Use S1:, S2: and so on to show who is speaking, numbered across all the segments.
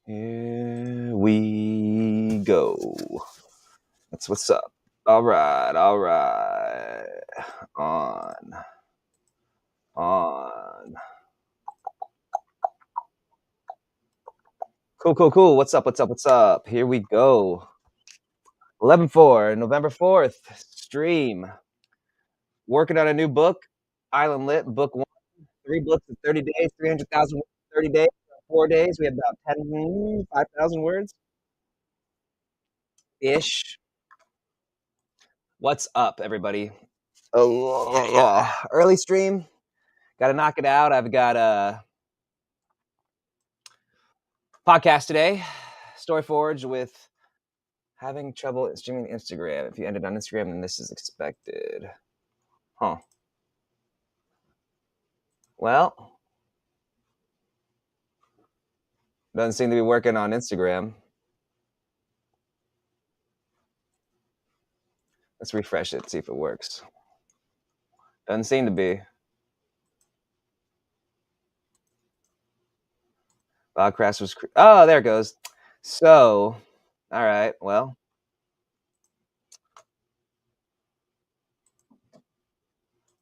S1: Here we go. That's what's up. All right. On. Cool. What's up? Here we go. 11/4, November 4th, stream. Working on a new book, Island Lit, book 1. 3 books in 30 days, 300,000 words in 30 days. 4 days, we have about 5,000 words ish. What's up, everybody? Early stream. Got to knock it out. I've got a podcast today, Story Forge, with having trouble streaming Instagram. If you ended on Instagram, then this is expected. Huh. Well, doesn't seem to be working on Instagram. Let's refresh it, see if it works. Doesn't seem to be. Podcast was. Oh, there it goes. So, all right. Well,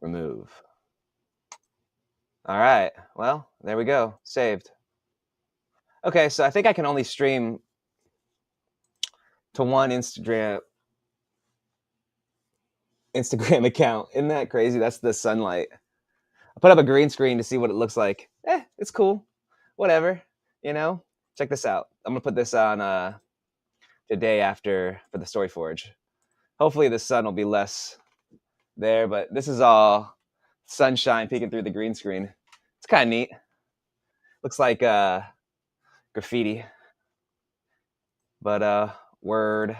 S1: remove. All right. Well, there we go. Saved. Okay, so I think I can only stream to one Instagram account. Isn't that crazy? That's the sunlight. I put up a green screen to see what it looks like. It's cool. Whatever. Check this out. I'm gonna put this on the day after for the Story Forge. Hopefully the sun will be less there, but this is all sunshine peeking through the green screen. It's kind of neat. Looks like graffiti. But word.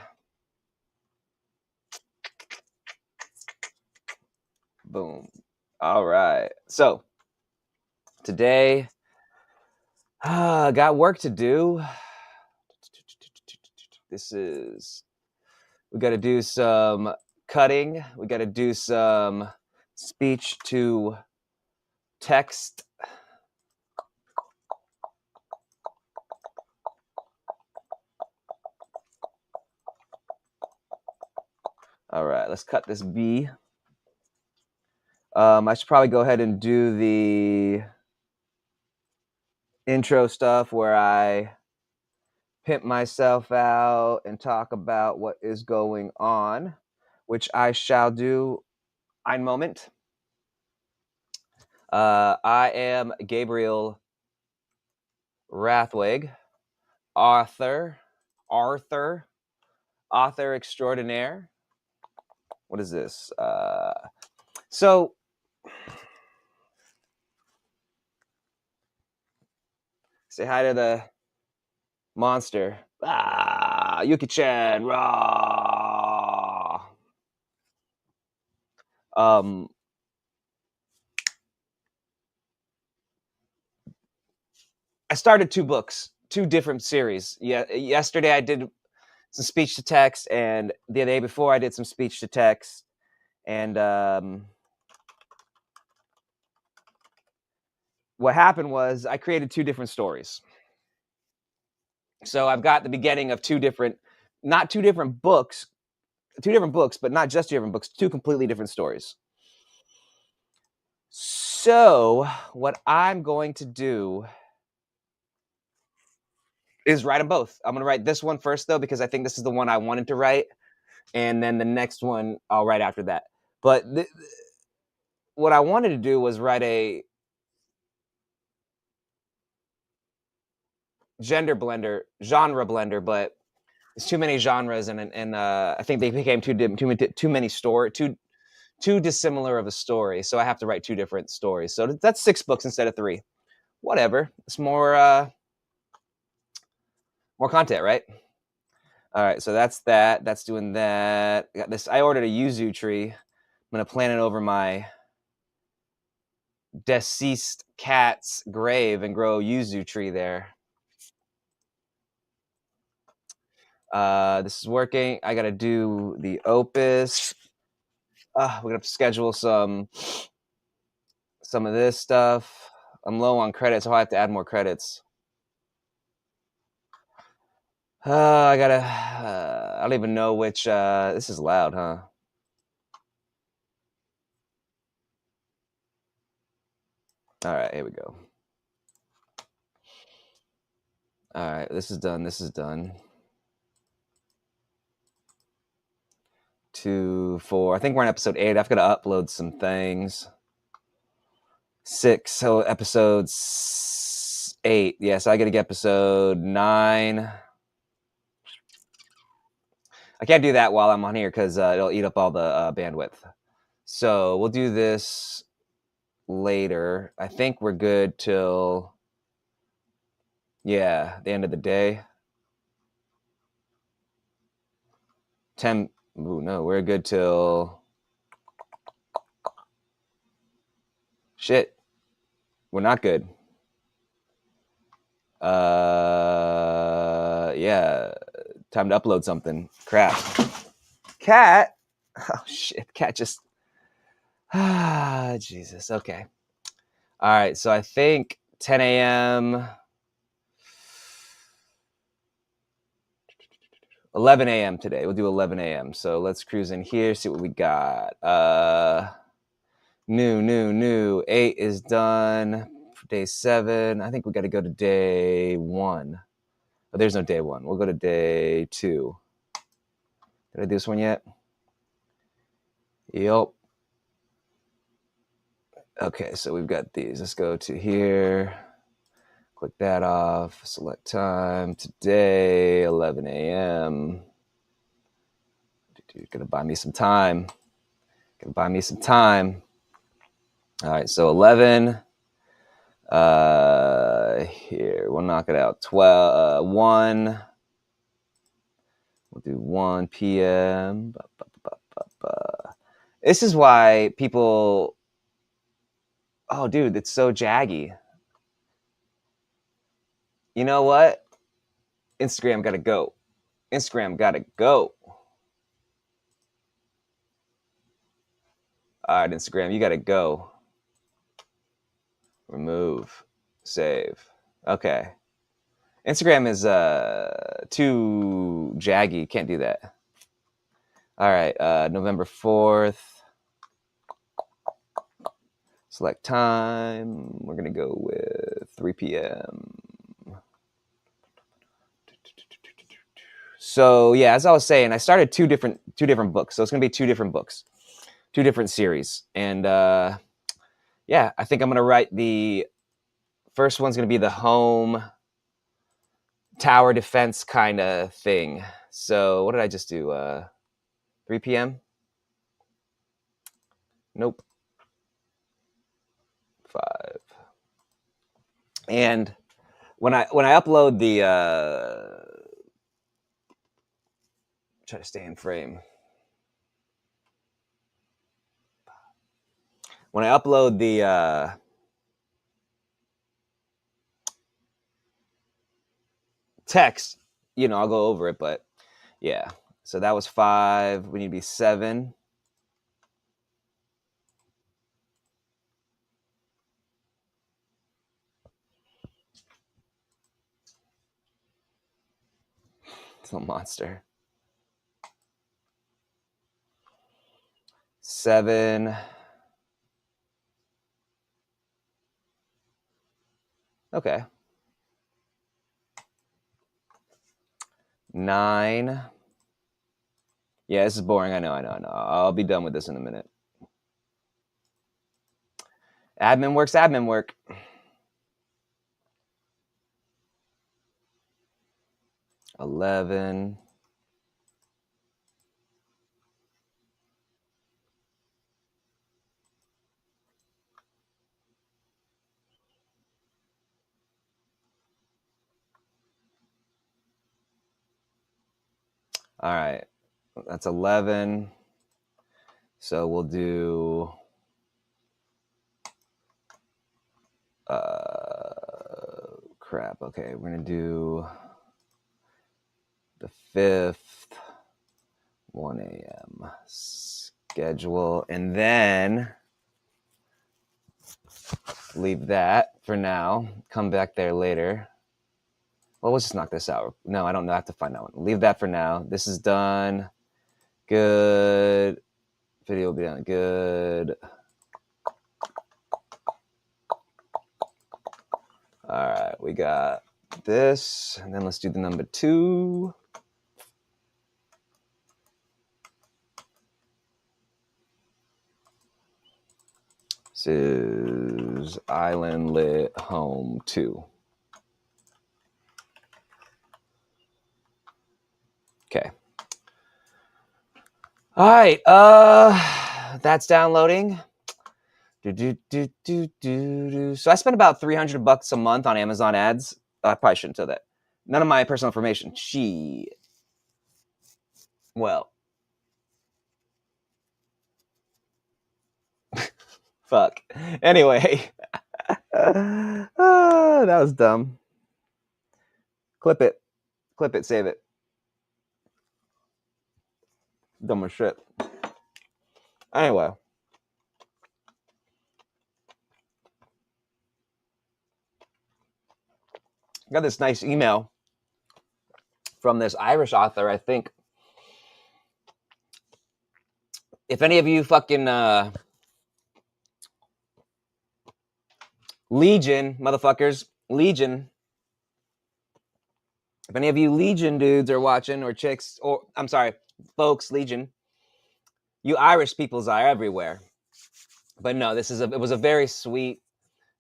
S1: Boom. All right. So today, got work to do. We got to do some cutting. We got to do some speech to text. All right, let's cut this B. I should probably go ahead and do the intro stuff where I pimp myself out and talk about what is going on, which I shall do in a moment. I am Gabriel Rathweg, author extraordinaire. What is this? So say hi to the monster. Yuki-chan. Rah. I started 2 books, 2 different series. Yeah, yesterday I did some speech to text, and the day before I did some speech to text, and what happened was I created 2 different stories. So I've got the beginning of 2 different books, but not just 2 different books, 2 completely different stories. So what I'm going to do is write them both. I'm going to write this one first, though, because I think this is the one I wanted to write, and then the next one I'll write after that. But what I wanted to do was write a genre blender, but there's too many genres, and I think they became too many too dissimilar of a story. So I have to write 2 different stories. So that's 6 books instead of 3. Whatever. It's more content, right? All right. So that's that. That's doing that. I got this. I ordered a yuzu tree. I'm gonna plant it over my deceased cat's grave and grow a yuzu tree there. This is working. I gotta do the opus. We're gonna have to schedule some of this stuff. I'm low on credits, so I have to add more credits. I gotta. I don't even know which. This is loud, huh? All right, here we go. All right, this is done. This is done. 2, 4. I think we're on episode 8. I've got to upload some things. 6. So episode 8. Yeah, so I got to get episode 9. I can't do that while I'm on here because it'll eat up all the bandwidth. So we'll do this later. I think we're good till, yeah, the end of the day. 10. Ooh, no, we're good till. Shit. We're not good. Yeah. Time to upload something. Crap. Cat. Oh shit. Cat just. Jesus. Okay. All right. So I think 10 a.m. 11 a.m. today. We'll do 11 a.m. So let's cruise in here, see what we got. New. 8 is done. Day 7. I think we got to go to day 1. Oh, there's no day 1. We'll go to day 2. Did I do this one yet? Yep. Okay, so we've got these. Let's go to here. Click that off. Select time. Today, 11 a.m. Gonna buy me some time. All right, so 11. Here, we'll knock it out. 1. We'll do 1 p.m. This is why people. Oh, dude, it's so jaggy. You know what? Instagram gotta go. All right, Instagram, you gotta go. Remove. Save. Okay. Instagram is too jaggy. Can't do that. All right, November 4th. Select time. We're gonna go with 3 p.m. So yeah, as I was saying, I started two different books. So it's gonna be 2 different books, 2 different series, and yeah, I think I'm gonna write the first one's gonna be the home tower defense kind of thing. So what did I just do? 3 p.m. Nope. 5. And when I upload the try to stay in frame. When I upload the text, I'll go over it, but yeah. So that was 5. We need to be 7. It's a monster. 7. Okay. 9. Yeah, this is boring. I know. I'll be done with this in a minute. Admin work. 11. All right. That's 11. So we'll do crap. Okay, we're gonna do the 5th, 1 a.m. schedule, and then leave that for now. Come back there later. Well, let's just knock this out. No, I don't have to find that one. Leave that for now. This is done. Good. Video will be done. Good. All right, we got this, and then let's do the number 2. This is Island Lit Home 2. Okay. All right. That's downloading. So I spend about $300 a month on Amazon ads. I probably shouldn't say that. None of my personal information. Well. Fuck. Anyway. That was dumb. Clip it, save it. Dumb as shit. Anyway. I got this nice email from this Irish author, I think. If any of you fucking Legion, motherfuckers, Legion. If any of you Legion dudes are watching, or chicks, or I'm sorry, folks, Legion, you Irish peoples are everywhere. But no, it was a very sweet,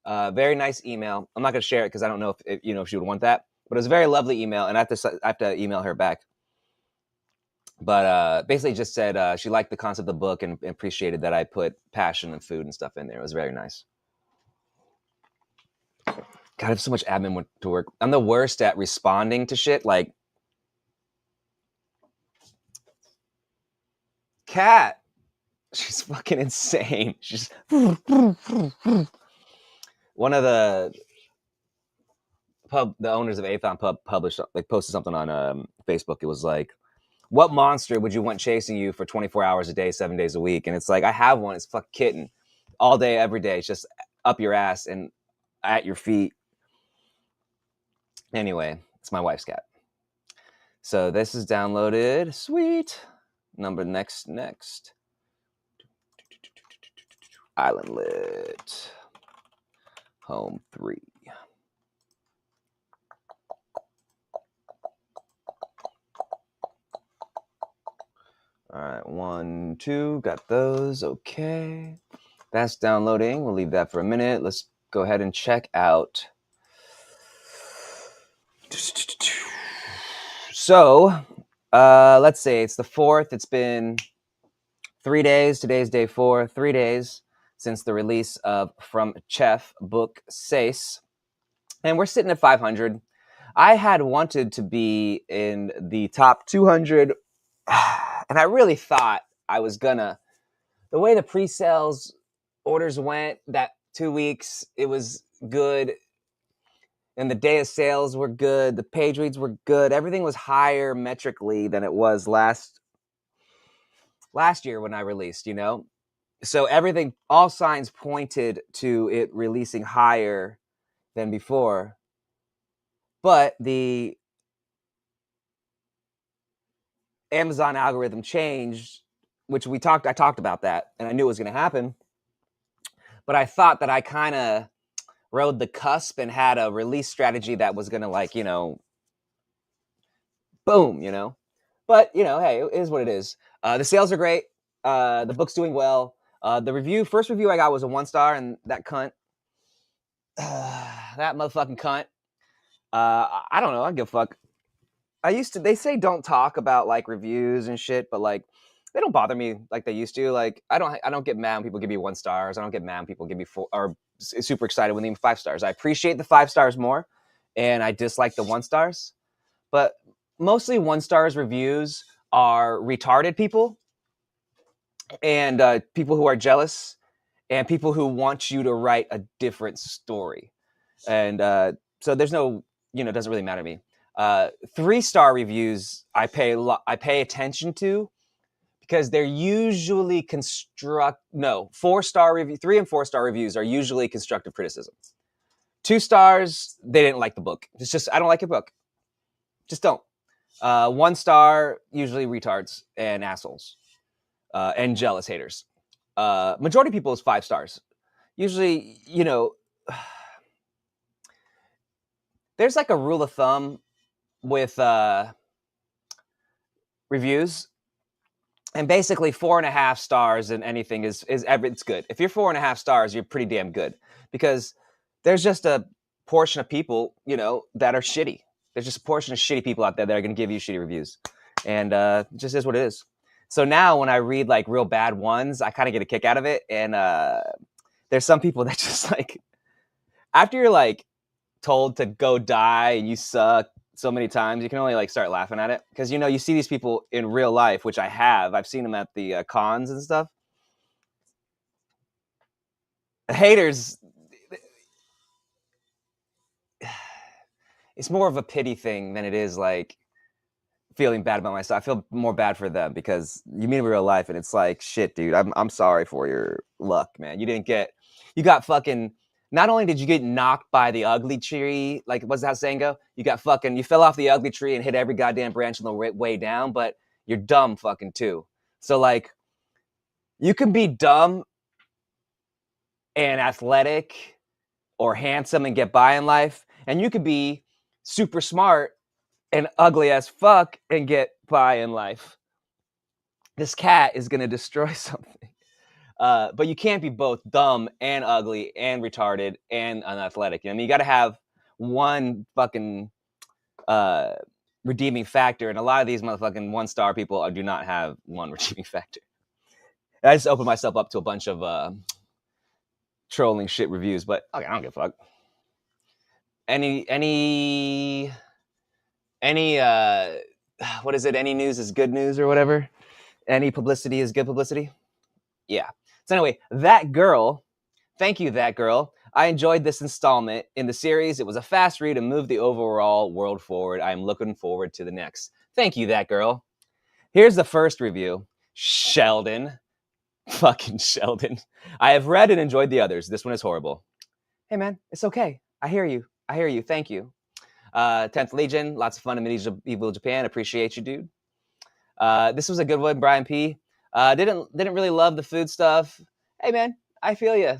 S1: very nice email. I'm not going to share it because I don't know if she would want that. But it was a very lovely email, and I have to email her back. But basically just said she liked the concept of the book and appreciated that I put passion and food and stuff in there. It was very nice. God, I have so much admin to work. I'm the worst at responding to shit. Like, Kat, she's fucking insane. She's one of the owners of Athon Pub posted something on Facebook. It was like, what monster would you want chasing you for 24 hours a day, 7 days a week? And it's like, I have one. It's fuck kitten. All day, every day. It's just up your ass and at your feet. Anyway, it's my wife's cat. So this is downloaded. Sweet. Number next. Island Lit Home 3. All right, 1, 2, got those. Okay. That's downloading. We'll leave that for a minute. Let's go ahead and check out. So, let's say it's the 4th. It's been 3 days. Today's day 4. 3 days since the release of From Chef book 6. And we're sitting at 500. I had wanted to be in the top 200. And I really thought I was gonna. The way the pre-sales orders went, that 2 weeks, it was good. And the day of sales were good. The page reads were good. Everything was higher metrically than it was last year when I released, So everything, all signs pointed to it releasing higher than before. But the Amazon algorithm changed, which I talked about that, and I knew it was going to happen. But I thought that I kind of rode the cusp and had a release strategy that was going to boom, But, hey, it is what it is. The sales are great. The book's doing well. The first review I got was a 1-star, and that cunt, that motherfucking cunt, I don't know. I don't give a fuck. They say don't talk about like reviews and shit, but like they don't bother me like they used to. Like I don't get mad when people give me 1 stars. I don't get mad when people give me 4 or super excited when they give me 5 stars. I appreciate the 5 stars more, and I dislike the 1 stars. But mostly 1 stars reviews are retarded people and people who are jealous and people who want you to write a different story. And so there's no, it doesn't really matter to me. 3-star reviews I pay attention to because they're usually 4-star review, 3 and 4-star reviews are usually constructive criticism. 2 stars, they didn't like the book. It's just I don't like your book. Just don't. 1 star, usually retards and assholes and jealous haters. Majority of people is 5 stars. Usually, there's like a rule of thumb with reviews, and basically 4.5 stars in anything is it's good. If you're 4.5 stars, you're pretty damn good, because there's just a portion of people, that are shitty. There's just a portion of shitty people out there that are going to give you shitty reviews, and it just is what it is. So now when I read like real bad ones, I kind of get a kick out of it, and there's some people that just like, after you're like told to go die and you suck so many times, you can only like start laughing at it, because you see these people in real life, which I've seen them at the cons and stuff. Haters, it's more of a pity thing than it is like feeling bad about myself. I feel more bad for them, because you meet in real life and it's like, shit, dude, I'm sorry for your luck, man. You got fucking, not only did you get knocked by the ugly tree, like, what's that saying go? You fell off the ugly tree and hit every goddamn branch on the way down, but you're dumb fucking too. So like, you can be dumb and athletic or handsome and get by in life, and you could be super smart and ugly as fuck and get by in life. This cat is gonna destroy something. But you can't be both dumb and ugly and retarded and unathletic. You got to have one fucking redeeming factor, and a lot of these motherfucking 1-star people do not have one redeeming factor. I just opened myself up to a bunch of trolling shit reviews, but okay, I don't give a fuck. Any what is it? Any news is good news, or whatever. Any publicity is good publicity. Yeah. So anyway, That Girl. Thank you, That Girl. I enjoyed this installment in the series. It was a fast read and moved the overall world forward. I am looking forward to the next. Thank you, That Girl. Here's the first review. Sheldon. Fucking Sheldon. I have read and enjoyed the others. This one is horrible. Hey, man, it's okay. I hear you. Thank you. 10th Legion. Lots of fun in medieval Japan. Appreciate you, dude. This was a good one, Brian P. Didn't really love the food stuff. Hey, man, I feel you.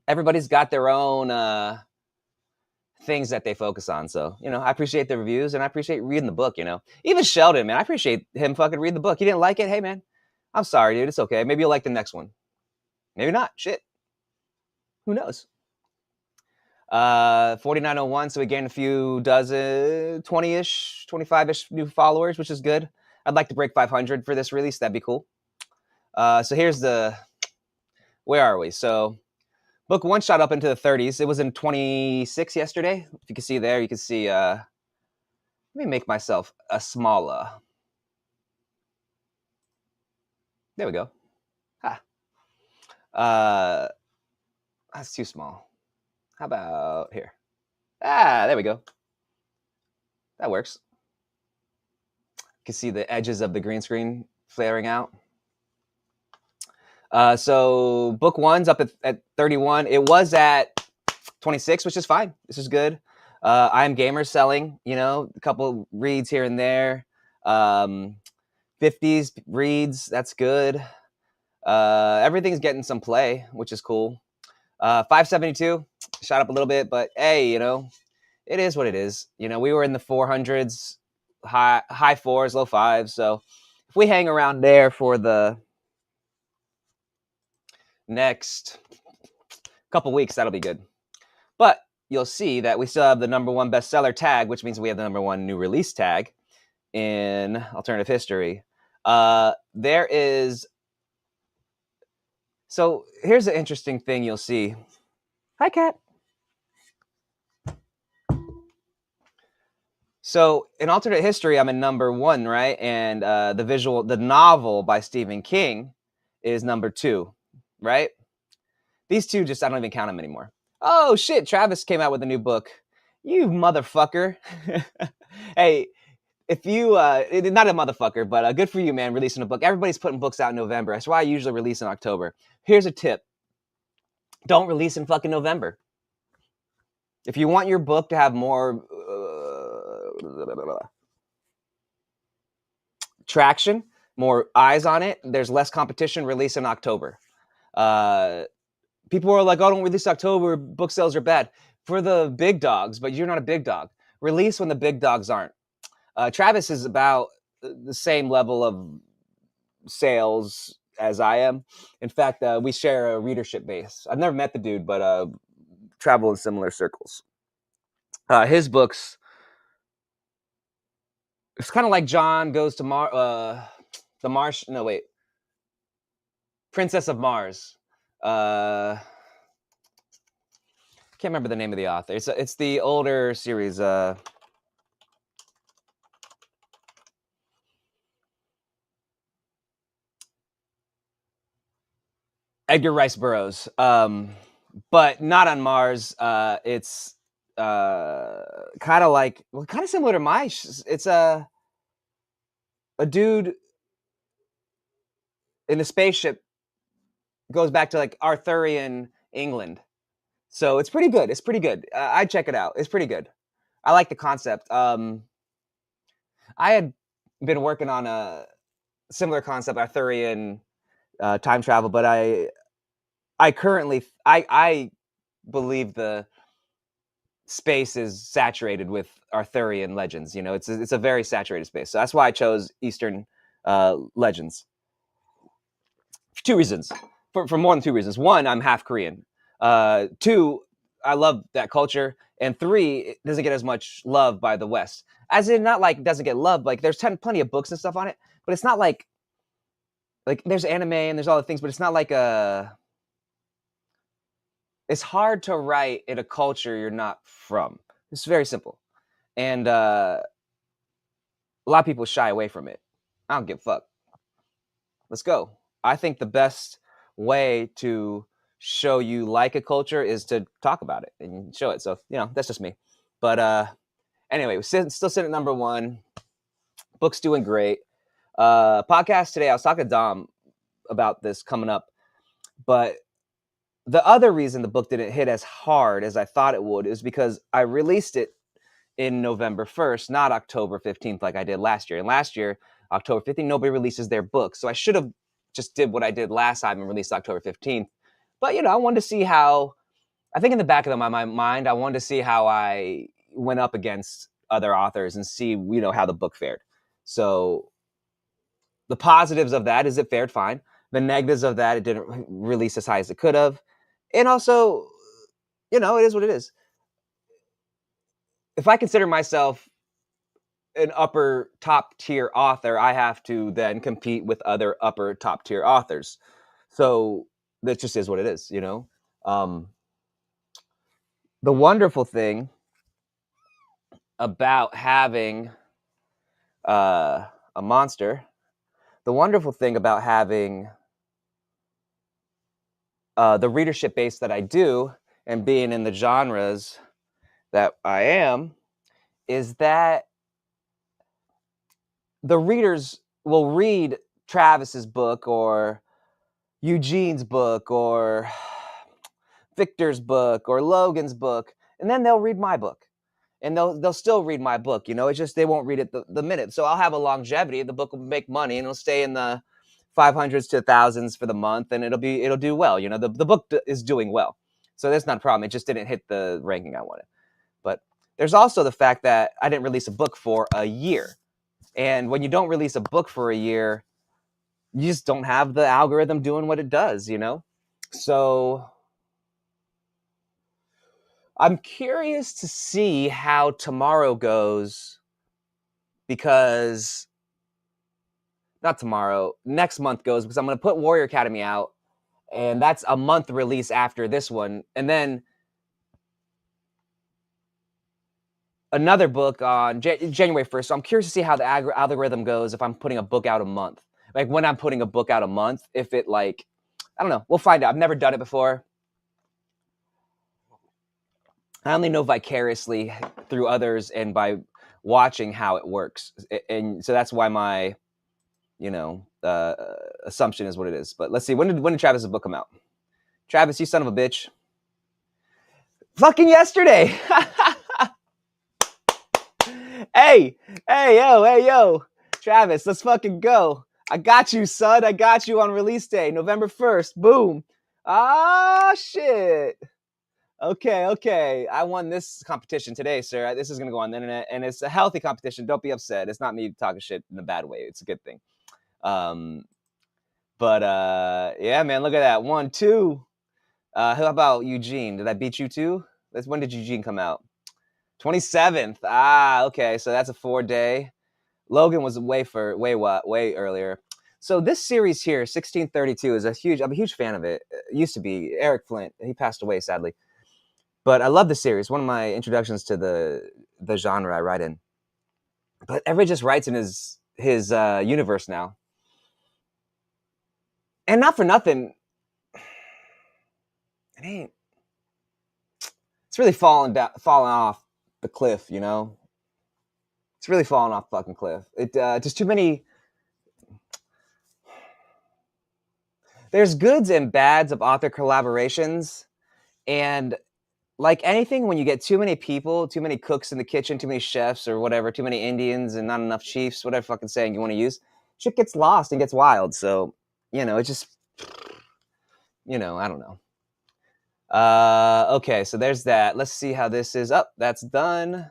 S1: Everybody's got their own things that they focus on. So, I appreciate the reviews, and I appreciate reading the book, Even Sheldon, man, I appreciate him fucking reading the book. He didn't like it. Hey, man, I'm sorry, dude. It's okay. Maybe you'll like the next one. Maybe not. Shit. Who knows? 4901. So we gained a few dozen, 20-ish, 25-ish new followers, which is good. I'd like to break 500 for this release. That'd be cool. So here's where are we? So book 1 shot up into the 30s. It was in 26 yesterday. If you can see there, you can see, let me make myself a smaller. There we go. That's too small. How about here? There we go. That works. You can see the edges of the green screen flaring out. So book 1's up at 31. It was at 26, which is fine. This is good. I Am Gamer selling, a couple reads here and there. 50s reads, that's good. Everything's getting some play, which is cool. 572 shot up a little bit, but hey, it is what it is. We were in the 400s, high 4s, low 5s. So if we hang around there for the next couple weeks, that'll be good. But you'll see that we still have the #1 bestseller tag, which means we have the #1 new release tag in alternative history. There is. So here's an interesting thing you'll see. Hi, cat. So in alternate history, I'm in #1, right? And the novel by Stephen King is #2, right? These two I don't even count them anymore. Oh, shit, Travis came out with a new book. You motherfucker. Hey, if you, not a motherfucker, but good for you, man, releasing a book. Everybody's putting books out in November. That's why I usually release in October. Here's a tip. Don't release in fucking November. If you want your book to have more traction, more eyes on it. There's less competition. Release in October. People are like, "Oh, don't release October. Book sales are bad for the big dogs." But you're not a big dog. Release when the big dogs aren't. Travis is about the same level of sales as I am. In fact, we share a readership base. I've never met the dude, but travel in similar circles. His books, it's kind of like John Goes to the Marsh. No, wait, Princess of Mars. Can't remember the name of the author. It's the older series. Edgar Rice Burroughs, but not on Mars. It's kind of like, well, kind of similar to it's a dude in a spaceship goes back to like Arthurian England. So it's pretty good. It's pretty good. I'd check it out. It's pretty good. I like the concept. I had been working on a similar concept, Arthurian time travel, but I currently I believe the space is saturated with Arthurian legends. You know, it's a very saturated space. So that's why I chose Eastern legends. For two reasons. For more than two reasons. One, I'm half Korean. Two, I love that culture. And three, it doesn't get as much love by the West. As in, not like it doesn't get love. Like there's plenty of books and stuff on it, but it's not like there's anime and there's all the things, but it's not like it's hard to write in a culture you're not from. It's very simple. And a lot of people shy away from it. I don't give a fuck. Let's go. I think the best way to show you like a culture is to talk about it and show it. So, you know, that's just me. But anyway, still sitting at number one. Book's doing great. Podcast today, I was talking to Dom about this coming up. But the other reason the book didn't hit as hard as I thought it would is because I released it in November 1st, not October 15th like I did last year. And last year, October 15th, nobody releases their book. So I should have just did what I did last time and released October 15th. But, you know, I wanted to see how, I think in the back of my mind, I wanted to see how I went up against other authors and see, you know, how the book fared. So the positives of that is it fared fine. The negatives of that, it didn't release as high as it could have. And also, you know, it is what it is. If I consider myself an upper top tier author, I have to then compete with other upper top tier authors. So that just is what it is, you know? The wonderful thing about having a monster, the wonderful thing about having the readership base that I do and being in the genres that I am is that the readers will read Travis's book or Eugene's book or Victor's book or Logan's book, and then they'll read my book. And they'll still read my book, you know. It's just they won't read it the minute. So I'll have a longevity. The book will make money, and it'll stay in the 500s to thousands for the month, and it'll do well. You know, the book is doing well, so that's not a problem. It just didn't hit the ranking I wanted. But there's also the fact that I didn't release a book for a year, and when you don't release a book for a year, you just don't have the algorithm doing what it does, you know. So I'm curious to see how tomorrow goes, because not tomorrow, next month goes, because I'm going to put Warrior Academy out, and that's a month release after this one. And then another book on January 1st. So I'm curious to see how the algorithm goes if I'm putting a book out a month. Like when I'm putting a book out a month, if it like, I don't know. We'll find out. I've never done it before. I only know vicariously through others and by watching how it works. And so that's why my, you know, assumption is what it is. But let's see. When did Travis's book come out? Travis, you son of a bitch. Fucking yesterday. Hey, yo, Travis, let's fucking go. I got you, son. I got you on release day, November 1st. Boom. Ah, shit. Okay. I won this competition today, sir. This is gonna go on the internet, and it's a healthy competition. Don't be upset. It's not me talking shit in a bad way. It's a good thing. But yeah, man, look at that. 1, 2. How about Eugene? Did I beat you too? When did Eugene come out? 27th. Ah, okay. So that's a 4-day. Logan was way earlier. So this series here, 1632, I'm a huge fan of it. It used to be Eric Flint. He passed away, sadly. But I love the series. One of my introductions to the genre I write in. But Everett just writes in his universe now. And not for nothing, it's really falling off the cliff, you know? It's really falling off the fucking cliff. Just too many. There's goods and bads of author collaborations, and like anything, when you get too many people, too many cooks in the kitchen, too many chefs or whatever, too many Indians and not enough chiefs, whatever fucking saying you want to use, shit gets lost and gets wild. So, it just, I don't know. Okay, so there's that. Let's see how this is. Oh, that's done.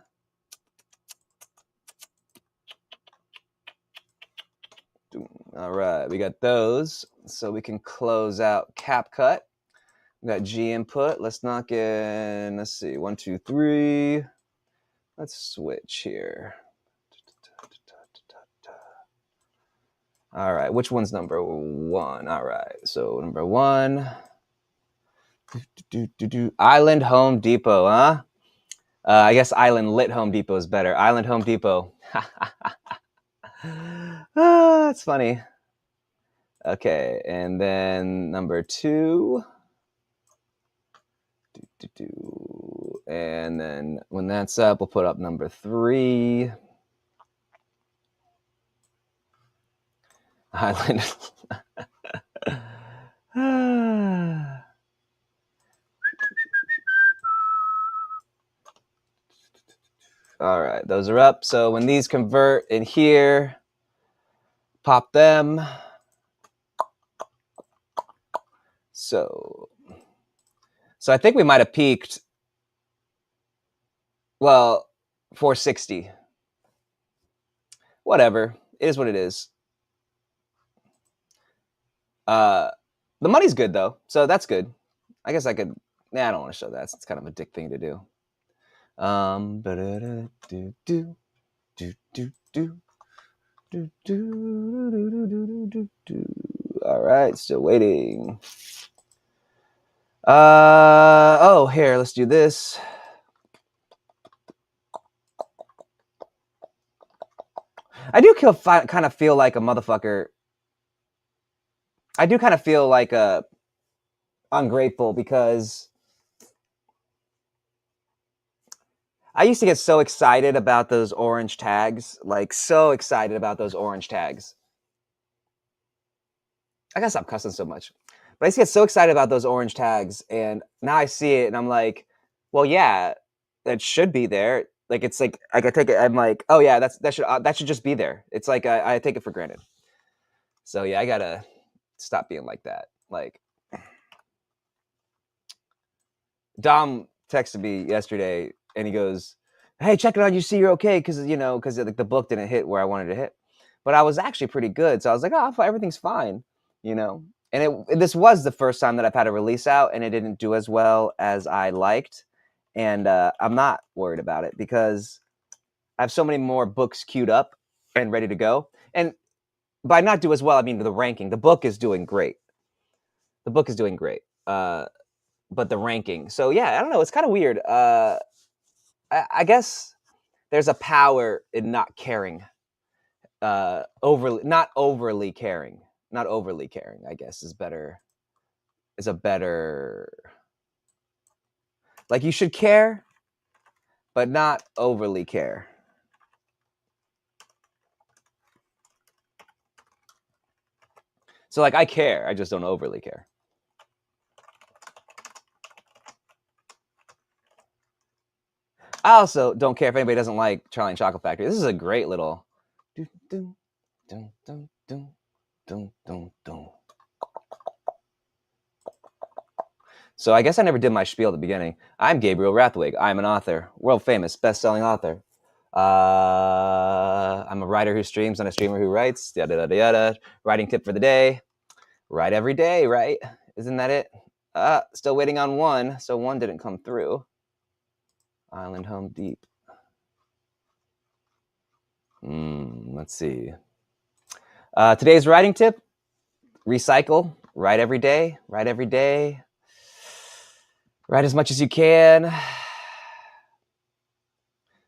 S1: All right, we got those. So we can close out CapCut. We got G input. Let's knock in, let's see, 1, 2, 3. Let's switch here. All right, which one's number 1? All right, so number 1. Island Home Depot, huh? I guess Island Lit Home Depot is better. Island Home Depot. That's funny. Okay, and then number 2. And then when that's up, we'll put up number 3. Island. All right, those are up. So when these convert in here, pop them. So I think we might have peaked. Well, 460. Whatever. It is what it is. The money's good though, so that's good. I guess I could. I don't want to show that. It's kind of a dick thing to do. All right, still waiting. Oh, here, let's do this. I do kind of feel like a motherfucker. I do kind of feel like ungrateful because I used to get so excited about those orange tags, like so excited about those orange tags. I gotta stop cussing so much. But I used to get so excited about those orange tags, and now I see it, and I'm like, well, yeah, that should be there. Like it's like I could take it. I'm like, oh yeah, that should just be there. It's like I take it for granted. So yeah, I gotta stop being like that. Like Dom texted me yesterday, and he goes, "Hey, check it out. You see, you're okay because like the book didn't hit where I wanted to hit, but I was actually pretty good. So I was like, oh, everything's fine, And this was the first time that I've had a release out, and it didn't do as well as I liked, and I'm not worried about it because I have so many more books queued up and ready to go. And by not do as well, I mean the ranking. The book is doing great. But the ranking. So yeah, I don't know. It's kind of weird. I guess there's a power in not caring. Not overly caring. I guess is a better. Like you should care, but not overly care. So like I care, I just don't overly care. I also don't care if anybody doesn't like Charlie and Chocolate Factory. This is a great little. Dun, dun, dun, dun, dun, dun, dun, dun. So I guess I never did my spiel at the beginning. I'm Gabriel Rathwig. I'm an author, world famous, best-selling author. I'm a writer who streams and a streamer who writes. Yada yada yada. Writing tip for the day: write every day. Right? Isn't that it? Still waiting on one. So one didn't come through. Island Home Deep. Let's see. Today's writing tip: recycle. Write every day. Write every day. Write as much as you can.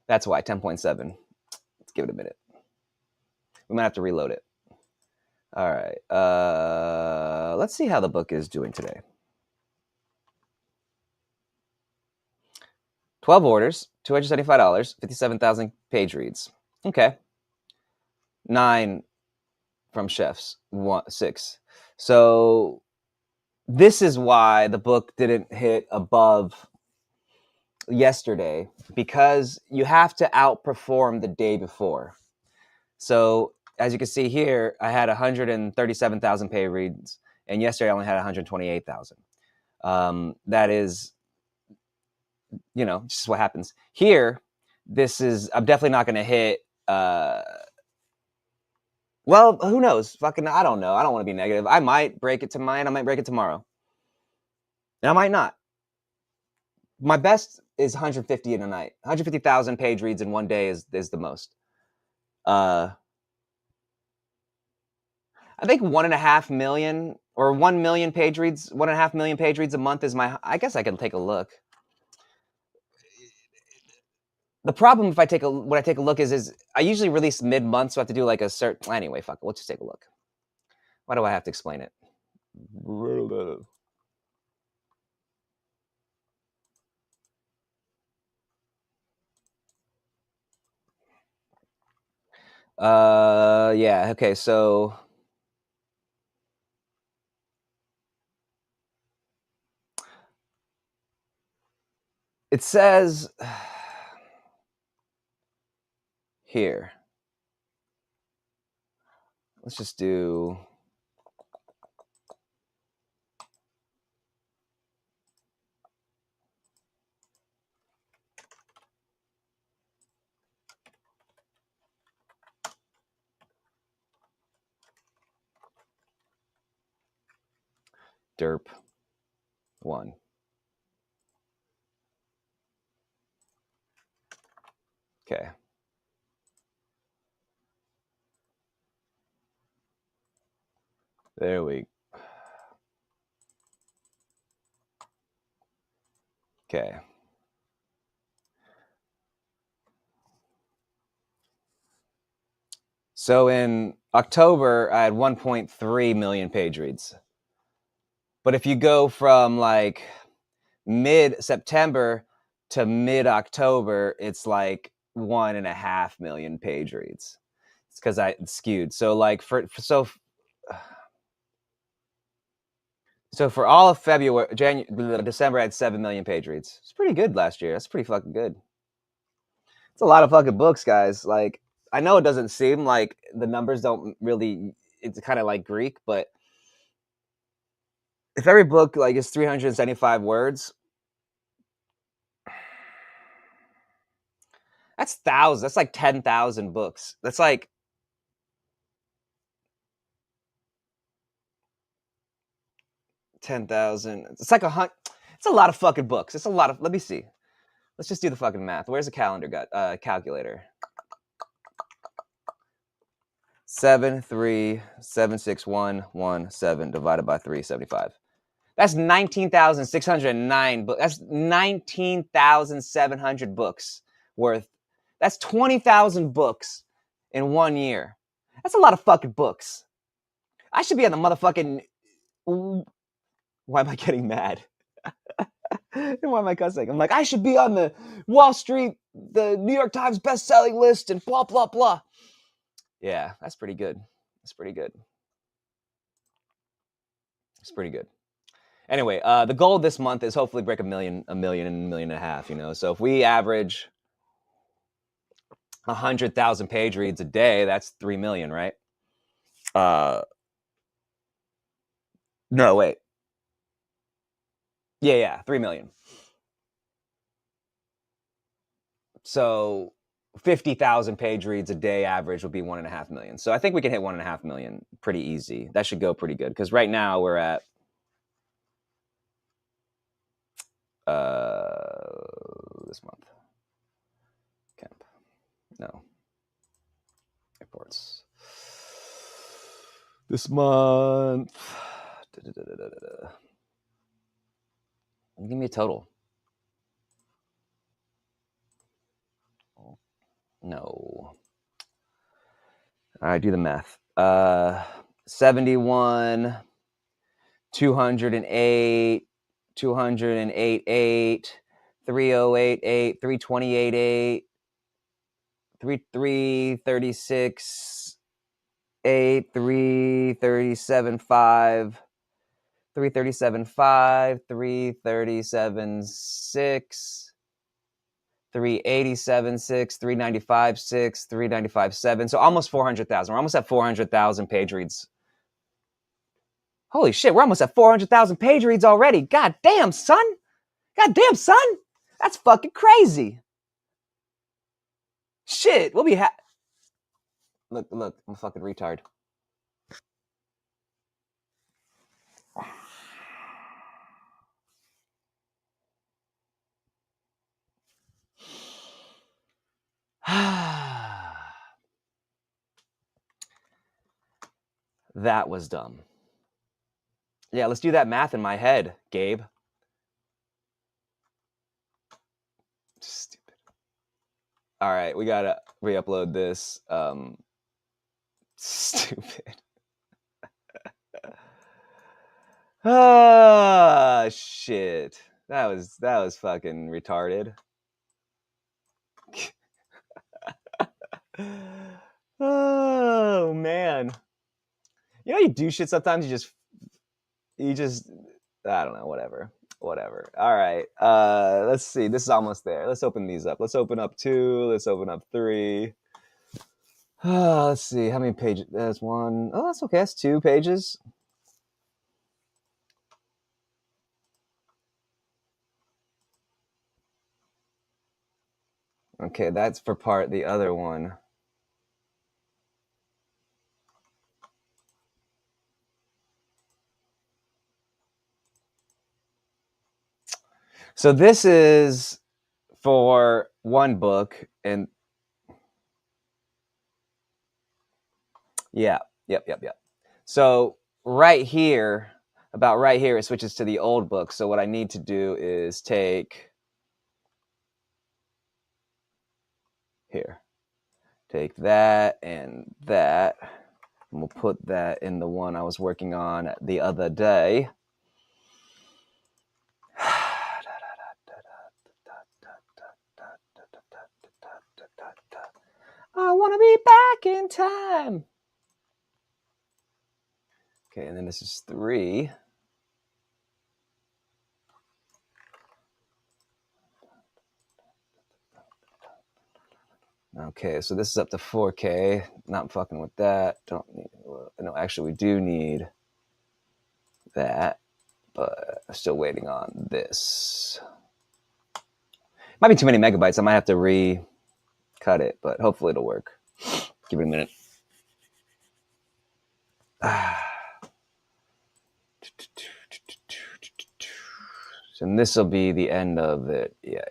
S1: That's why 10.7. Let's give it a minute. We might have to reload it. All right. Let's see how the book is doing today. 12 orders, $275, 57,000 page reads. Okay. 9 from chefs, 6. So this is why the book didn't hit above yesterday, because you have to outperform the day before. So as you can see here, I had 137,000 page reads, and yesterday I only had 128,000. That is, just what happens. Here, I'm definitely not going to hit, well, who knows? I don't know. I don't want to be negative. I might break it tonight. I might break it tomorrow. And I might not. My best is 150 in a night. 150,000 page reads in one day is the most. I think 1.5 million or 1 million page reads, 1.5 million page reads a month is I guess I can take a look. The problem when I take a look is I usually release mid-month, so I have to do like a certain, anyway, fuck it, let's just take a look. Why do I have to explain it? Yeah, okay, so it says here. Let's just do derp 1. Okay. There we go. Okay. So in October, I had 1.3 million page reads. But if you go from like mid-September to mid-October, it's like 1.5 million page reads. It's because I skewed. So like so for all of December, I had 7 million page reads. It's pretty good last year. That's pretty fucking good. It's a lot of fucking books, guys. Like, I know it doesn't seem like the numbers don't really, it's kind of like Greek, but if every book like is 375 words, that's thousands. That's like 10,000 books. That's like 10,000. It's like it's a lot of fucking books. It's a lot of, let me see. Let's just do the fucking math. Where's the calculator? 7376117 divided by 375. That's 19,609 books. That's 19,700 books worth. That's 20,000 books in 1 year. That's a lot of fucking books. I should be on the motherfucking. Why am I getting mad? Why am I cussing? I'm like, I should be on the Wall Street, the New York Times best-selling list, and blah blah blah. Yeah, that's pretty good. That's pretty good. It's pretty good. Anyway, the goal this month is hopefully break a million and a million and a half. So if we average 100,000 page reads a day. That's 3 million, right? No, wait. Yeah, 3 million. So 50,000 page reads a day average would be 1.5 million. So I think we can hit 1.5 million pretty easy. That should go pretty good because right now we're at this month. Camp. No. Reports. This month. Give me a total. No. All right, do the math. 71, 208, 208.8, 3088, 328.8, 336, 8, 337.5, 337.5, 337.6, 387.6, 395.6, 395.7. So almost 400,000. We're almost at 400,000 page reads. Holy shit, we're almost at 400,000 page reads already. God damn, son. God damn, son. That's fucking crazy. Shit, we'll be Look, I'm a fucking retard. That was dumb. Yeah, let's do that math in my head, Gabe. Stupid. All right, we gotta re-upload this. Stupid. Ah, shit. That was fucking retarded. Oh man. You know you do shit sometimes, you just I don't know, whatever. All right. Let's see. This is almost there. Let's open these up. Let's open up 2. Let's open up 3. Let's see. How many pages? That's 1. Oh, that's okay. That's 2 pages. Okay, that's for the other one. So this is for one book, and yeah, yep. So right here, about right here, it switches to the old book. So what I need to do is take that and that, and we'll put that in the one I was working on the other day. I want to be back in time. Okay, and then this is 3. Okay, so this is up to 4K. Not fucking with that. No, actually, we do need that, but I'm still waiting on this. Might be too many megabytes. I might have to recut it, but hopefully it'll work. Give it a minute. And this will be the end of it. Yeah.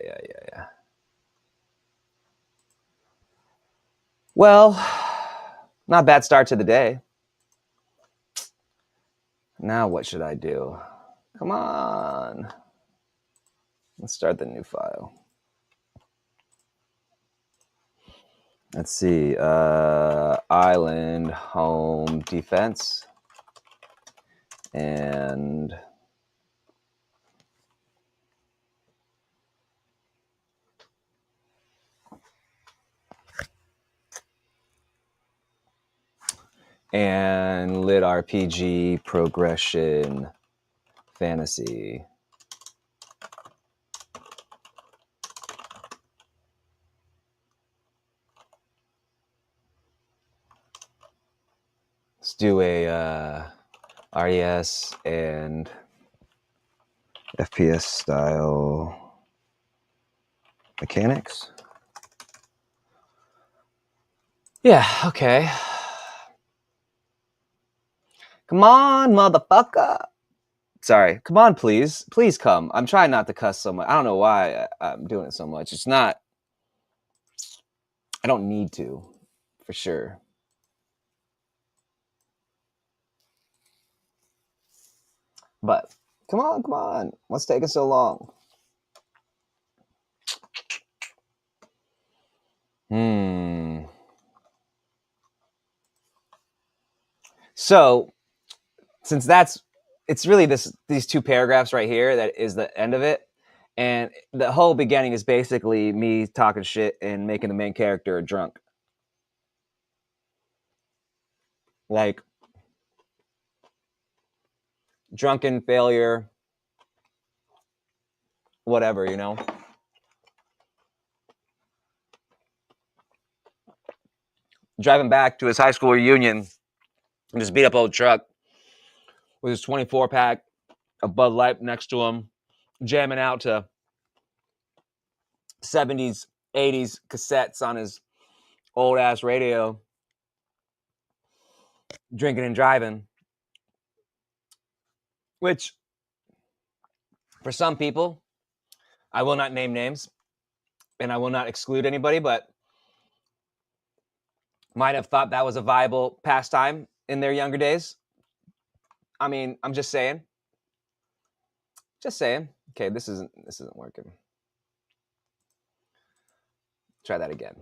S1: Well, not a bad start to the day. Now what should I do? Come on. Let's start the new file. Let's see. Island home defense. And LitRPG progression fantasy. do a RES and FPS style mechanics. Yeah, okay. Come on, motherfucker. Sorry. Come on, please. Please come. I'm trying not to cuss so much. I don't know why I'm doing it so much. It's not. I don't need to, for sure. But come on. What's taking so long? So, since it's really these two paragraphs right here that is the end of it, and the whole beginning is basically me talking shit and making the main character a drunk. Like, drunken failure, whatever, you know? Driving back to his high school reunion in his beat up old truck with his 24 pack of Bud Light next to him, jamming out to 70s, 80s cassettes on his old ass radio, drinking and driving. Which, for some people, I will not name names and I will not exclude anybody, but might have thought that was a viable pastime in their younger days. I mean, I'm just saying. Just saying. Okay, this isn't working. Try that again.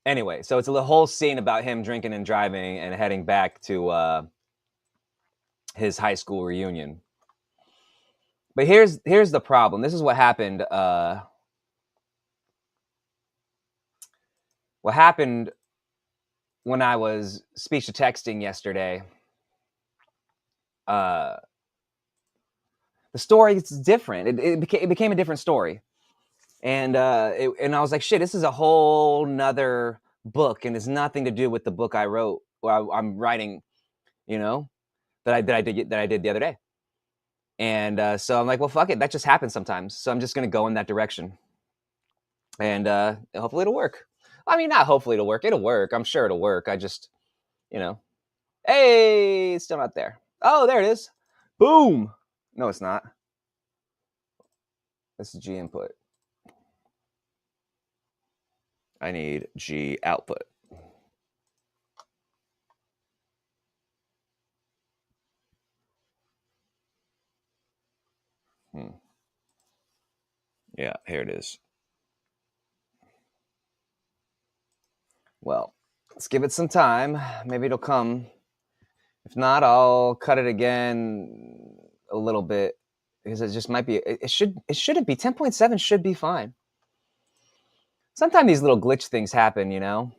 S1: Anyway, so it's a whole scene about him drinking and driving and heading back to his high school reunion. But here's the problem. This is what happened. What happened when I was speech to texting yesterday. The story is different. It became a different story, and and I was like, shit, this is a whole nother book, and it's nothing to do with the book I wrote or I'm writing, you know, that I did the other day. And so I'm like, well, fuck it. That just happens sometimes. So I'm just gonna go in that direction, and hopefully it'll work. I mean, not hopefully it'll work. It'll work. I'm sure it'll work. I just, you know, hey, it's still not there. Oh, there it is. Boom. No, it's not. This is G input. I need G output. Yeah, here it is. Well, let's give it some time. Maybe it'll come. If not, I'll cut it again a little bit because it just might be. It shouldn't be 10.7 should be fine. Sometimes these little glitch things happen, you know.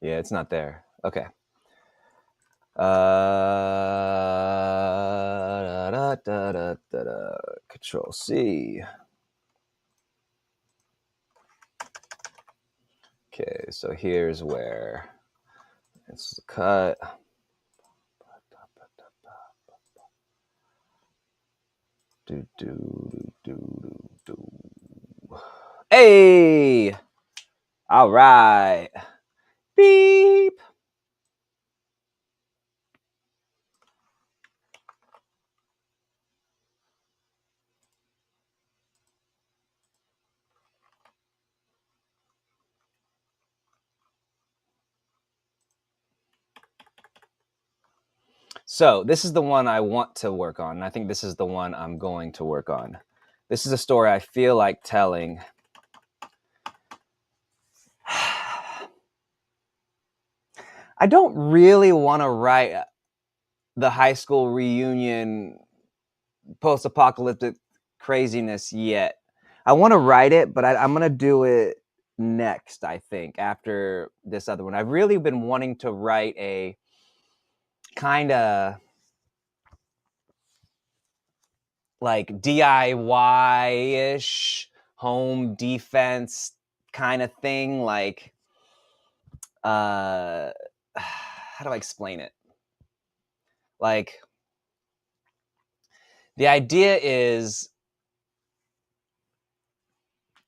S1: Yeah, it's not there. Okay. Control C. Okay, so here's where it's cut. Hey! All right. Beep. So this is the one I want to work on. And I think this is the one I'm going to work on. This is a story I feel like telling. I don't really want to write the high school reunion post-apocalyptic craziness yet. I want to write it, but I'm going to do it next, I think, after this other one. I've really been wanting to write a kind of like DIY-ish home defense kind of thing. Like, how do I explain it? Like, the idea is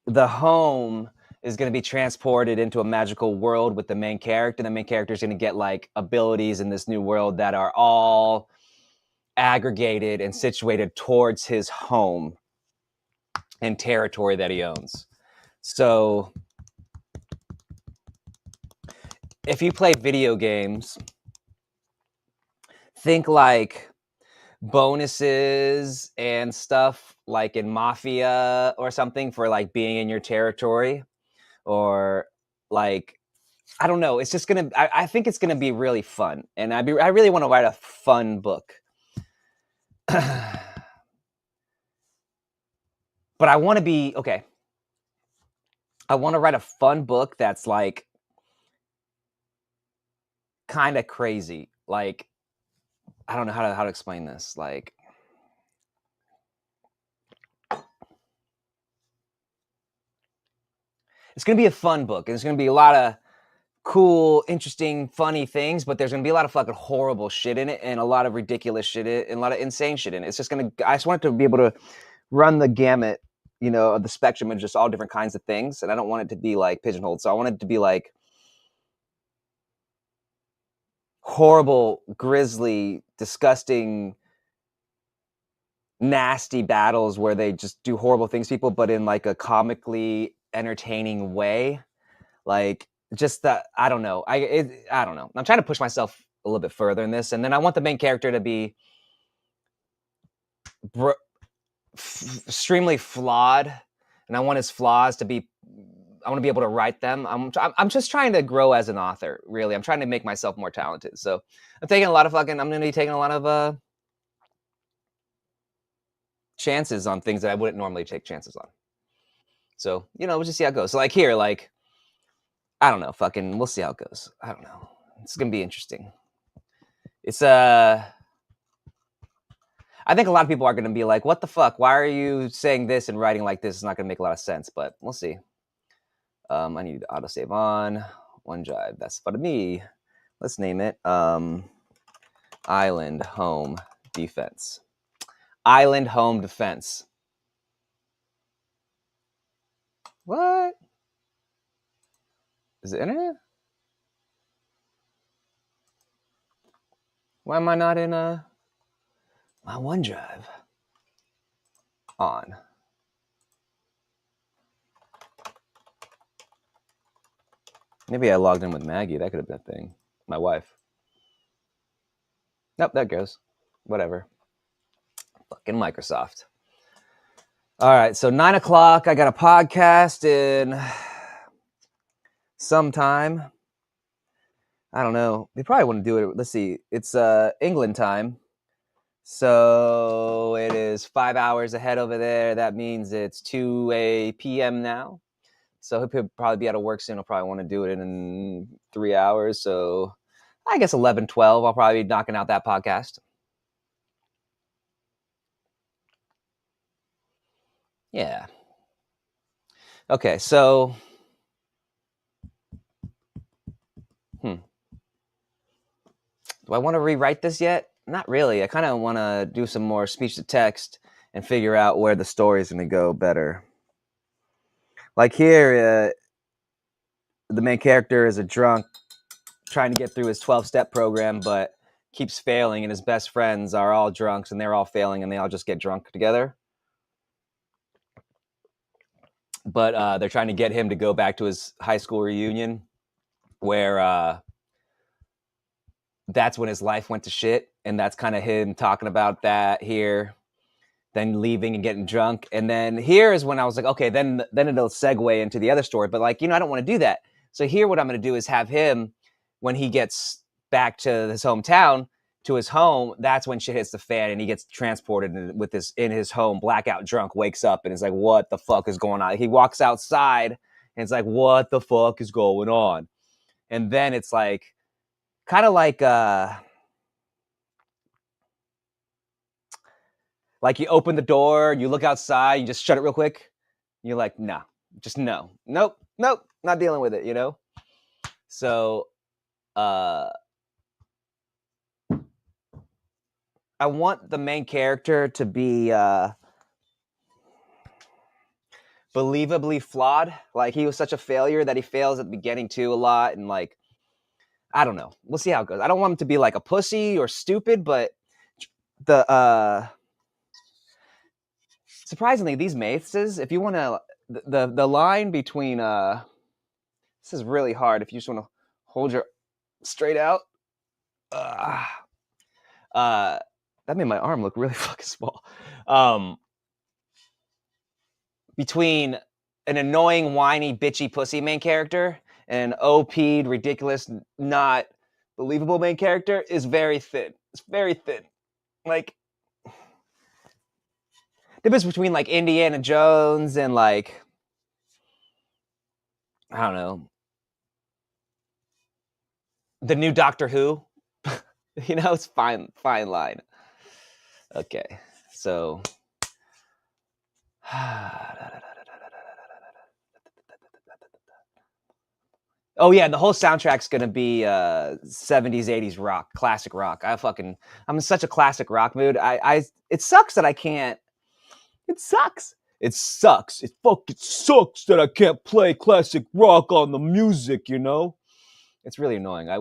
S1: the home is going to be transported into a magical world with the main character. The main character is going to get like abilities in this new world that are all aggregated and situated towards his home and territory that he owns. So if you play video games, think like bonuses and stuff like in Mafia or something for like being in your territory, or like, I don't know. It's just gonna. I think it's gonna be really fun, and I really want to write a fun book. But I want to be okay. I want to write a fun book that's like kind of crazy. Like, I don't know how to explain this. Like, it's gonna be a fun book. There's gonna be a lot of cool, interesting, funny things, but there's gonna be a lot of fucking horrible shit in it, and a lot of ridiculous shit in it, and a lot of insane shit in it. It's just gonna. I just want it to be able to run the gamut, you know, of the spectrum of just all different kinds of things, and I don't want it to be like pigeonholed. So I want it to be like horrible, grisly, disgusting, nasty battles where they just do horrible things to people, but in like a comically entertaining way. Like, just that, I don't know. I don't know. I'm trying to push myself a little bit further in this, and then I want the main character to be extremely flawed, and I want his flaws to be. I want to be able to write them. I'm just trying to grow as an author. Really, I'm trying to make myself more talented. So I'm taking a lot of fucking. I'm going to be taking a lot of chances on things that I wouldn't normally take chances on. So, you know, we'll just see how it goes. So like here, like, I don't know, fucking, we'll see how it goes. I don't know. It's gonna be interesting. It's I think a lot of people are gonna be like, what the fuck? Why are you saying this and writing like this? It's not gonna make a lot of sense, but we'll see. I need to autosave on OneDrive. That's for me. Let's name it Island Home Defense. Island Home Defense. What? Is it internet? Why am I not in my OneDrive? On. Maybe I logged in with Maggie. That could have been a thing. My wife. Nope, that goes. Whatever. Fucking Microsoft. All right, so 9 o'clock. I got a podcast in sometime. I don't know. They probably wouldn't do it. Let's see. It's England time. So it is 5 hours ahead over there. That means it's 2 p.m. now. So he'll probably be out of work soon. I'll probably want to do it in 3 hours. So I guess 11, 12, I'll probably be knocking out that podcast. Yeah. Okay, so do I want to rewrite this yet? Not really. I kind of want to do some more speech to text and figure out where the story is going to go better. Like here, the main character is a drunk trying to get through his 12-step program, but keeps failing, and his best friends are all drunks, and they're all failing, and they all just get drunk together. But they're trying to get him to go back to his high school reunion, where that's when his life went to shit, and that's kind of him talking about that here, then leaving and getting drunk. And then here is when I was like, okay, then it'll segue into the other story. But like, you know, I don't want to do that. So here what I'm going to do is have him, when he gets back to his hometown, to his home, that's when shit hits the fan, and he gets transported with this in his home, blackout drunk, wakes up and is like, what the fuck is going on? He walks outside and it's like, what the fuck is going on? And then it's like, kind of like Like you open the door, you look outside, you just shut it real quick. You're like, nah, just no, nope, not dealing with it. So uh, I want the main character to be believably flawed. Like he was such a failure that he fails at the beginning too a lot, and like I don't know. We'll see how it goes. I don't want him to be like a pussy or stupid, but the surprisingly, these maces, if you want to, the line between this is really hard. If you just want to hold your straight out, uh, that made my arm look really fucking small. Between an annoying, whiny, bitchy, pussy main character and an OP'd, ridiculous, not believable main character is very thin. It's very thin. Like difference between like Indiana Jones and like I don't know the new Doctor Who. It's fine line. Okay, so oh yeah, the whole soundtrack's gonna be 70s, 80s rock, classic rock. I'm in such a classic rock mood. It sucks that I can't. It sucks. It sucks. It fucking sucks that I can't play classic rock on the music. It's really annoying. I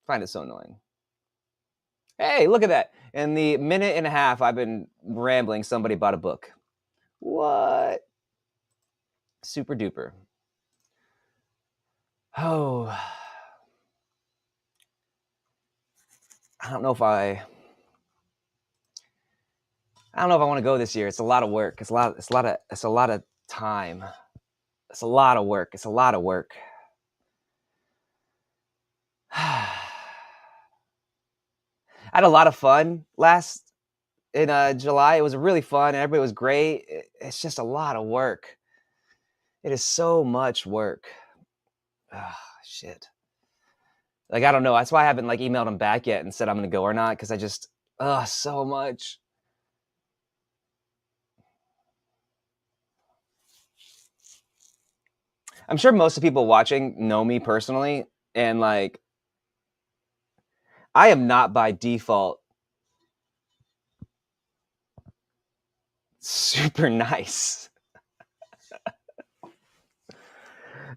S1: find it so annoying. Hey, look at that. In the minute and a half I've been rambling, somebody bought a book. What? Super duper. Oh. I don't know if I want to go this year. It's a lot of work. It's a lot of time. It's a lot of work. I had a lot of fun in July. It was really fun and everybody was great. It's just a lot of work. It is so much work. Shit. Like, I don't know. That's why I haven't like emailed them back yet and said I'm going to go or not. Because I just, so much. I'm sure most of the people watching know me personally. And like, I am not by default super nice.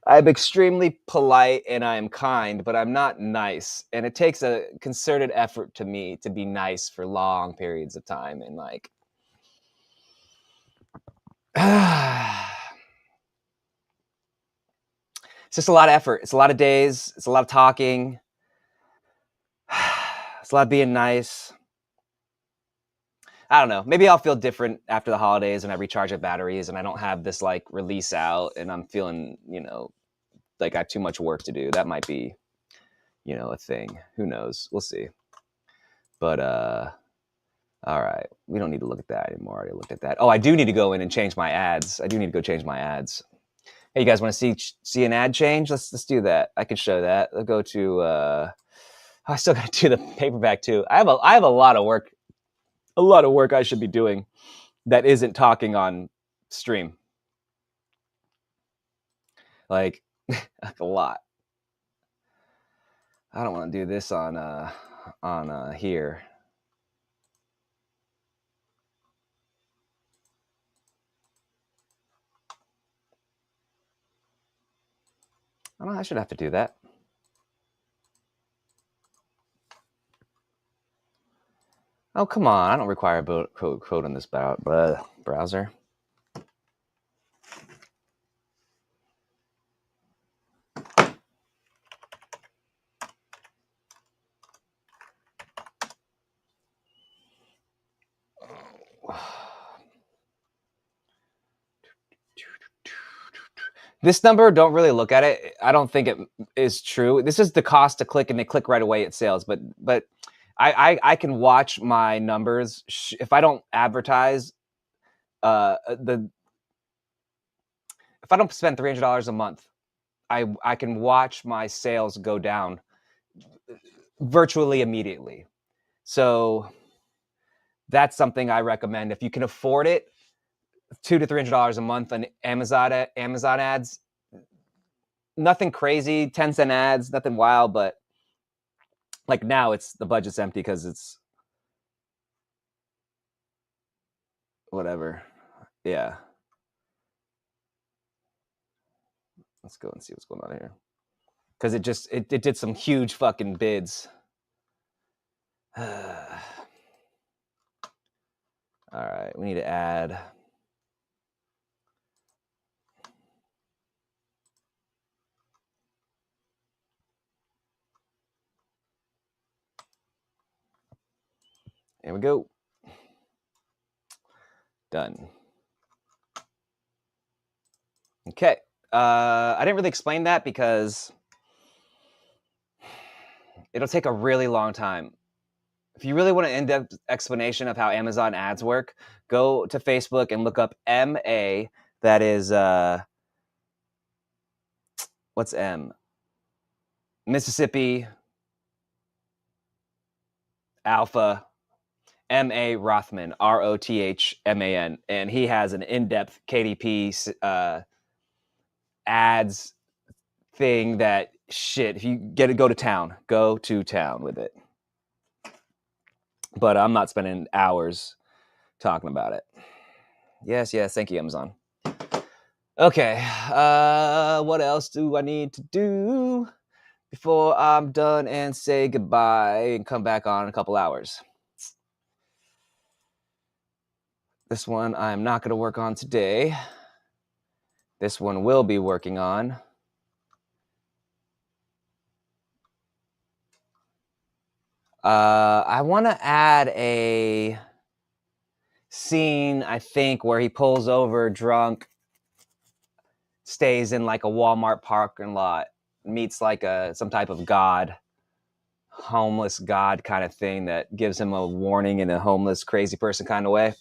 S1: I'm extremely polite and I am kind, but I'm not nice. And it takes a concerted effort to me to be nice for long periods of time. And like, it's just a lot of effort. It's a lot of days. It's a lot of talking. It's a lot of being nice. I don't know. Maybe I'll feel different after the holidays and I recharge my batteries and I don't have this like release out and I'm feeling, like I have too much work to do. That might be, a thing. Who knows? We'll see. But all right. We don't need to look at that anymore. I already looked at that. Oh, I do need to go in and change my ads. I do need to go change my ads. Hey, you guys want to see an ad change? Let's do that. I can show that. I'll go to I still got to do the paperback too. I have a lot of work. A lot of work I should be doing that isn't talking on stream. Like a lot. I don't want to do this on here. I don't know, I should have to do that. Oh, come on. I don't require a code on this browser. This number, don't really look at it. I don't think it is true. This is the cost to click, and they click right away. It sales, but I can watch my numbers if I don't advertise. If I don't spend $300 a month, I can watch my sales go down virtually immediately. So that's something I recommend if you can afford it. $200 to $300 a month on Amazon ads. Nothing crazy, 10-cent ads, nothing wild, but like now the budget's empty because it's whatever. Yeah. Let's go and see what's going on here. Because it did some huge fucking bids. All right, we need to add. There we go. Done. Okay. I didn't really explain that because it'll take a really long time. If you really want an in-depth explanation of how Amazon ads work, go to Facebook and look up MA. That is, what's M? Mississippi Alpha, M.A. Rothman, Rothman, and he has an in-depth KDP ads thing that shit. If you get to go to town with it. But I'm not spending hours talking about it. Yes, thank you, Amazon. Okay, what else do I need to do before I'm done and say goodbye and come back on in a couple hours? This one I'm not going to work on today. This one will be working on. I want to add a scene, I think, where he pulls over drunk, stays in like a Walmart parking lot, meets like some type of god, homeless god kind of thing that gives him a warning in a homeless, crazy person kind of way.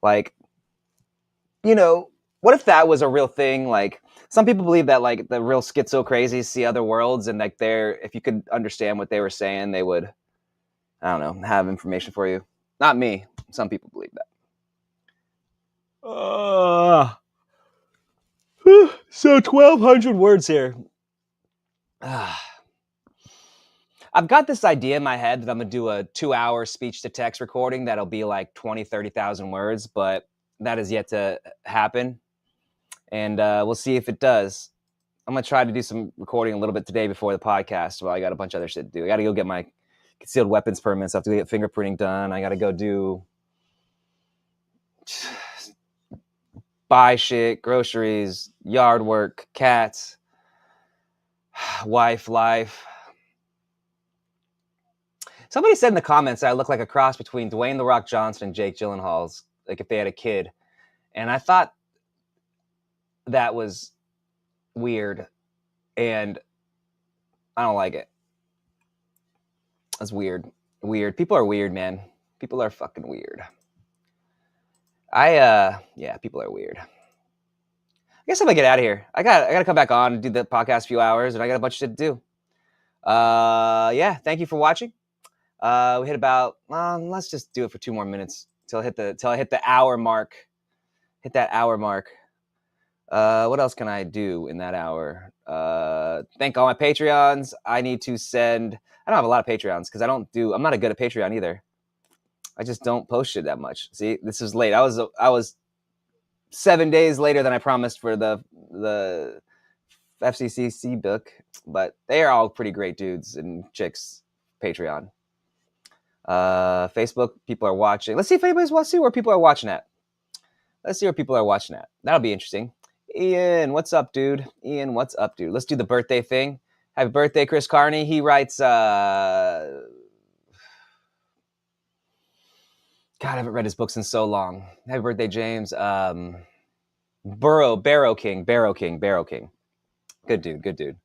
S1: Like, what if that was a real thing? Like, some people believe that like the real schizo crazies see other worlds, and like if you could understand what they were saying, they would, I don't know, have information for you. Not me. Some people believe that. So 1,200 words here. I've got this idea in my head that I'm going to do a 2-hour speech-to-text recording that'll be like 20, 30,000 words, but that is yet to happen. And we'll see if it does. I'm going to try to do some recording a little bit today before the podcast. Well, I got a bunch of other shit to do. I got to go get my concealed weapons permits. I have to get fingerprinting done. I got to go do buy shit, groceries, yard work, cats, wife, life. Somebody said in the comments that I look like a cross between Dwayne "The Rock" Johnson and Jake Gyllenhaal's, like if they had a kid. And I thought that was weird. And I don't like it. That's weird. Weird. People are weird, man. People are fucking weird. People are weird. I guess I'm gonna get out of here. I gotta come back on and do the podcast a few hours, and I got a bunch of shit to do. Thank you for watching. We hit about let's just do it for 2 more minutes till I hit the hour mark. Hit that hour mark. What else can I do in that hour? Thank all my Patreons. I need to send. I don't have a lot of Patreons because I'm not good at Patreon either. I just don't post shit that much. See, this is late. I was 7 days later than I promised for the FCCC book, but they are all pretty great dudes and chicks. Patreon, Facebook. People are watching. Let's see if anybody's watching. See where people are watching at. Let's see where people are watching at. That'll be interesting. Ian, what's up, dude? Let's do the birthday thing. Happy birthday, Chris Carney. He writes, God, I haven't read his books in so long. Happy birthday, James. Barrow King. Good dude.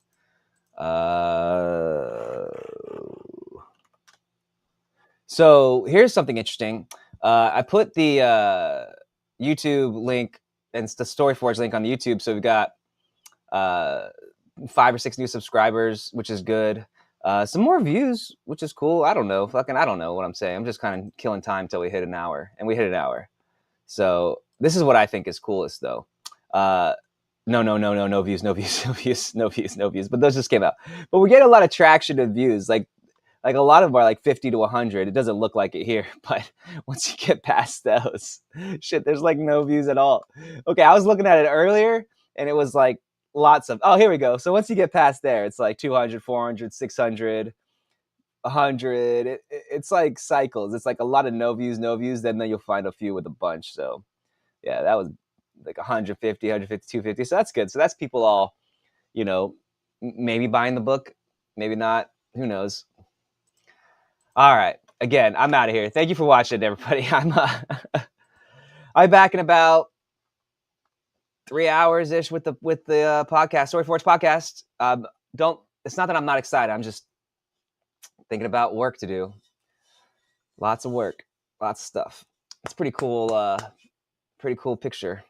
S1: So here's something interesting. I put the YouTube link and the StoryForge link on the YouTube. So we've got 5 or 6 new subscribers, which is good. Some more views, which is cool. I don't know. I don't know what I'm saying. I'm just kind of killing time till we hit an hour, and we hit an hour. So this is what I think is coolest, though. No views, no views, no views, no views, no views. But those just came out. But we get a lot of traction and views. Like a lot of them are like 50 to 100. It doesn't look like it here, but once you get past those, shit, there's like no views at all. Okay, I was looking at it earlier, and it was like lots of. Oh, here we go. So once you get past there, it's like 200, 400, 600. 100. It's like cycles. It's like a lot of no views. Then you'll find a few with a bunch. So yeah, that was like 150, 150, 250. So that's good. So that's people all, maybe buying the book, maybe not. Who knows? All right. Again, I'm out of here. Thank you for watching, everybody. I'm back in about 3 hours ish with the podcast, Story Forge podcast. It's not that I'm not excited. I'm just thinking about work to do. Lots of work, lots of stuff. It's pretty cool. Pretty cool picture.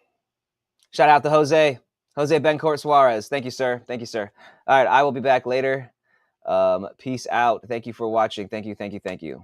S1: Shout out to Jose Bencourt Suarez. Thank you, sir. Thank you, sir. All right, I will be back later. Peace out. Thank you for watching. Thank you.